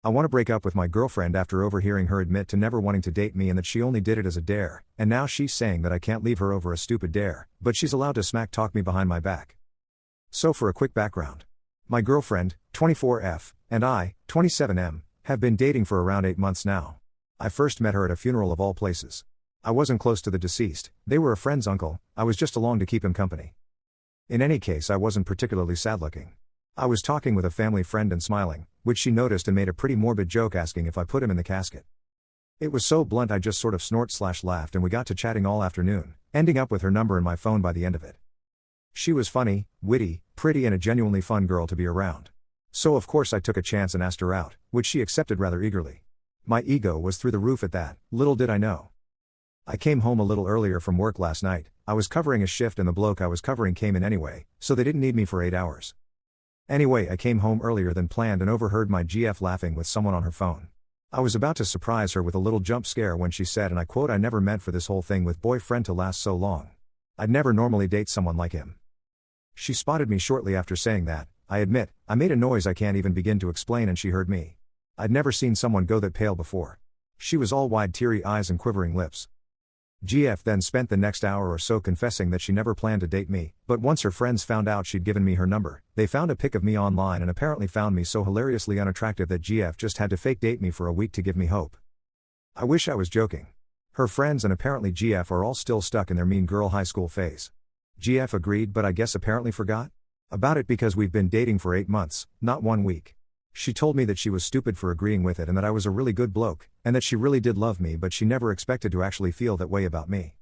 I want to break up with my girlfriend after overhearing her admit to never wanting to date me and that she only did it as a dare, and now she's saying that I can't leave her over a stupid dare, but she's allowed to smack talk me behind my back. So for a quick background. My girlfriend, 24F, and I, 27M, have been dating for around 8 months now. I first met her at a funeral of all places. I wasn't close to the deceased, they were a friend's uncle, I was just along to keep him company. In any case, I wasn't particularly sad looking. I was talking with a family friend and smiling, which she noticed and made a pretty morbid joke asking if I put him in the casket. It was so blunt I just sort of snort/laughed and we got to chatting all afternoon, ending up with her number in my phone by the end of it. She was funny, witty, pretty and a genuinely fun girl to be around. So of course I took a chance and asked her out, which she accepted rather eagerly. My ego was through the roof at that, little did I know. I came home a little earlier from work last night, I was covering a shift and the bloke I was covering came in anyway, so they didn't need me for 8 hours. Anyway, I came home earlier than planned and overheard my GF laughing with someone on her phone. I was about to surprise her with a little jump scare when she said, and I quote, "I never meant for this whole thing with boyfriend to last so long. I'd never normally date someone like him." She spotted me shortly after saying that. I admit, I made a noise I can't even begin to explain and she heard me. I'd never seen someone go that pale before. She was all wide teary eyes and quivering lips. GF then spent the next hour or so confessing that she never planned to date me, but once her friends found out she'd given me her number, they found a pic of me online and apparently found me so hilariously unattractive that GF just had to fake date me for a week to give me hope. I wish I was joking. Her friends and apparently GF are all still stuck in their mean girl high school phase. GF agreed but I guess apparently forgot about it because we've been dating for 8 months, not 1 week. She told me that she was stupid for agreeing with it and that I was a really good bloke, and that she really did love me but she never expected to actually feel that way about me.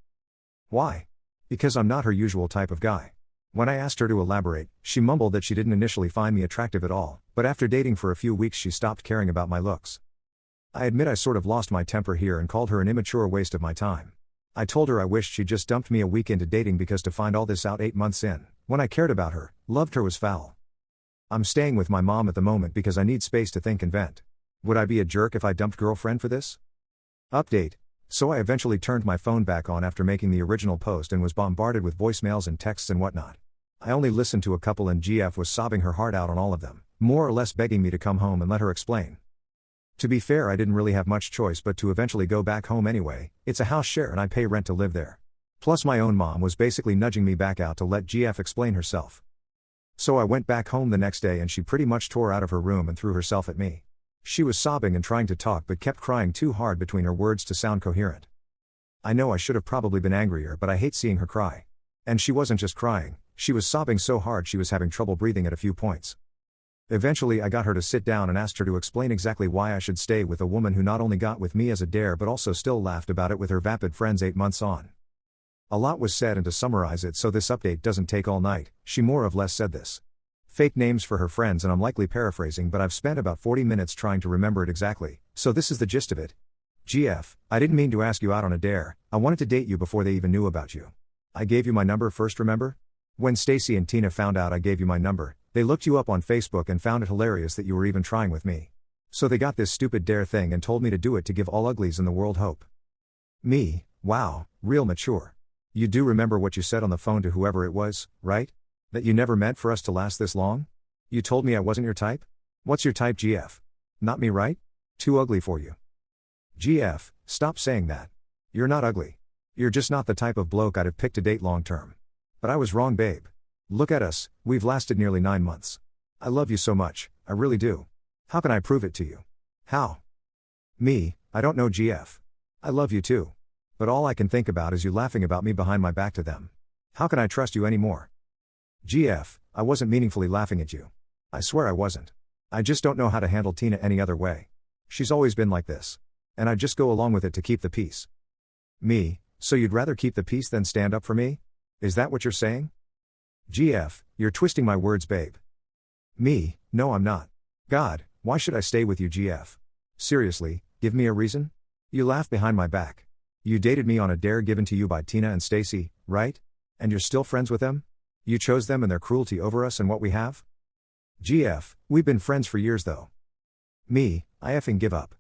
Why? Because I'm not her usual type of guy. When I asked her to elaborate, she mumbled that she didn't initially find me attractive at all, but after dating for a few weeks she stopped caring about my looks. I admit I sort of lost my temper here and called her an immature waste of my time. I told her I wished she just dumped me a week into dating because to find all this out 8 months in, when I cared about her, loved her, was foul. I'm staying with my mom at the moment because I need space to think and vent. Would I be a jerk if I dumped girlfriend for this? Update. So I eventually turned my phone back on after making the original post and was bombarded with voicemails and texts and whatnot. I only listened to a couple and GF was sobbing her heart out on all of them, more or less begging me to come home and let her explain. To be fair, I didn't really have much choice but to eventually go back home anyway. It's a house share and I pay rent to live there. Plus my own mom was basically nudging me back out to let GF explain herself. So I went back home the next day and she pretty much tore out of her room and threw herself at me. She was sobbing and trying to talk but kept crying too hard between her words to sound coherent. I know I should have probably been angrier but I hate seeing her cry. And she wasn't just crying, she was sobbing so hard she was having trouble breathing at a few points. Eventually I got her to sit down and asked her to explain exactly why I should stay with a woman who not only got with me as a dare but also still laughed about it with her vapid friends 8 months on. A lot was said, and to summarize it so this update doesn't take all night, she more or less said this. Fake names for her friends, and I'm likely paraphrasing but I've spent about 40 minutes trying to remember it exactly, so this is the gist of it. GF, I didn't mean to ask you out on a dare, I wanted to date you before they even knew about you. I gave you my number first, remember? When Stacy and Tina found out I gave you my number, they looked you up on Facebook and found it hilarious that you were even trying with me. So they got this stupid dare thing and told me to do it to give all uglies in the world hope. Me, wow, real mature. You do remember what you said on the phone to whoever it was, right? That you never meant for us to last this long? You told me I wasn't your type? What's your type, GF? Not me, right? Too ugly for you. GF, stop saying that. You're not ugly. You're just not the type of bloke I'd have picked to date long term. But I was wrong, babe. Look at us, we've lasted nearly 9 months. I love you so much, I really do. How can I prove it to you? How? Me, I don't know, GF. I love you too. But all I can think about is you laughing about me behind my back to them. How can I trust you anymore? GF, I wasn't meaningfully laughing at you. I swear I wasn't. I just don't know how to handle Tina any other way. She's always been like this. And I just go along with it to keep the peace. Me, so you'd rather keep the peace than stand up for me? Is that what you're saying? GF, you're twisting my words, babe. Me, no I'm not. God, why should I stay with you, GF? Seriously, give me a reason? You laugh behind my back. You dated me on a dare given to you by Tina and Stacy, right? And you're still friends with them? You chose them and their cruelty over us and what we have? GF, we've been friends for years though. Me, I effing give up.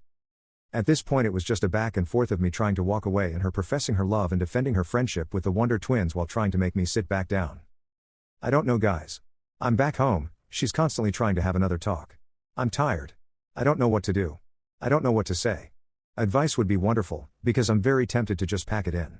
At this point it was just a back and forth of me trying to walk away and her professing her love and defending her friendship with the Wonder Twins while trying to make me sit back down. I don't know, guys. I'm back home, she's constantly trying to have another talk. I'm tired. I don't know what to do. I don't know what to say. Advice would be wonderful, because I'm very tempted to just pack it in.